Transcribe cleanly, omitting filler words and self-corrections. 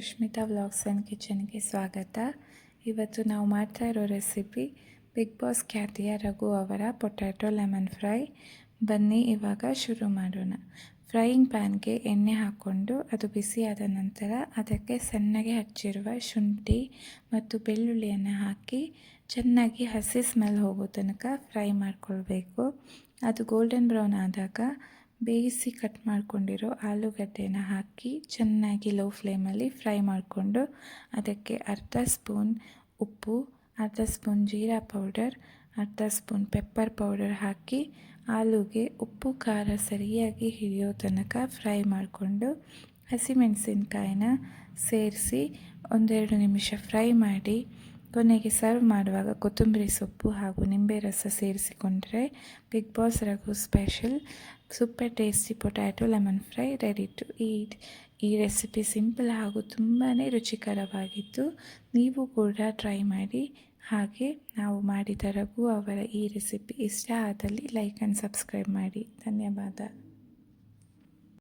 Sushmita vlogs and ಕಿಚನ್ಗೆ ಸ್ವಾಗತ. ಇವತ್ತು ನಾವು ಮಾಡ್ತಾ ಇರೋ ರೆಸಿಪಿ ಬಿಗ್ ಬಾಸ್ ಖ್ಯಾತಿಯ ರಘು ಅವರ ಪೊಟ್ಯಾಟೊ ಲೆಮನ್ ಫ್ರೈ. ಬನ್ನಿ ಇವಾಗ ಶುರು ಮಾಡೋಣ. ಫ್ರೈಯಿಂಗ್ ಪ್ಯಾನ್ಗೆ ಎಣ್ಣೆ ಹಾಕ್ಕೊಂಡು ಅದು ಬಿಸಿಯಾದ ನಂತರ ಅದಕ್ಕೆ ಸಣ್ಣಗೆ ಹಚ್ಚಿರುವ ಶುಂಠಿ ಮತ್ತು ಬೆಳ್ಳುಳ್ಳಿಯನ್ನು ಹಾಕಿ ಚೆನ್ನಾಗಿ ಹಸಿ ಸ್ಮೆಲ್ ಹೋಗೋ ತನಕ ಫ್ರೈ ಮಾಡಿಕೊಳ್ಬೇಕು. ಅದು ಗೋಲ್ಡನ್ ಬ್ರೌನ್ ಆದಾಗ ಬೇಯಿಸಿ ಕಟ್ ಮಾಡಿಕೊಂಡಿರೋ ಆಲೂಗಡ್ಡೆನ ಹಾಕಿ ಚೆನ್ನಾಗಿ ಲೋ ಫ್ಲೇಮಲ್ಲಿ ಫ್ರೈ ಮಾಡಿಕೊಂಡು ಅದಕ್ಕೆ ಅರ್ಧ ಸ್ಪೂನ್ ಉಪ್ಪು, ಅರ್ಧ ಸ್ಪೂನ್ ಜೀರಾ ಪೌಡರ್, ಅರ್ಧ ಸ್ಪೂನ್ ಪೆಪ್ಪರ್ ಪೌಡರ್ ಹಾಕಿ ಆಲೂಗೆ ಉಪ್ಪು ಖಾರ ಸರಿಯಾಗಿ ಹಿಡಿಯೋ ತನಕ ಫ್ರೈ ಮಾಡಿಕೊಂಡು ಹಸಿಮೆಣಸಿನ್ಕಾಯಿನ ಸೇರಿಸಿ ಒಂದೆರಡು ನಿಮಿಷ ಫ್ರೈ ಮಾಡಿ ಕೊನೆಗೆ ಸರ್ವ್ ಮಾಡುವಾಗ ಕೊತ್ತಂಬರಿ ಸೊಪ್ಪು ಹಾಗೂ ನಿಂಬೆ ರಸ ಸೇರಿಸಿಕೊಂಡ್ರೆ big boss Raghu special super tasty potato lemon fry ready to eat. ಈ ರೆಸಿಪಿ ಸಿಂಪಲ್ ಹಾಗೂ ತುಂಬಾ ರುಚಿಕರವಾಗಿತ್ತು. ನೀವು ಕೂಡ ಟ್ರೈ ಮಾಡಿ. ಹಾಗೆ ನಾವು ಮಾಡಿದ ರಘು ಅವರ ಈ ರೆಸಿಪಿ ಇಷ್ಟ ಆದಲ್ಲಿ ಲೈಕ್ ಆ್ಯಂಡ್ ಸಬ್ಸ್ಕ್ರೈಬ್ ಮಾಡಿ. ಧನ್ಯವಾದ.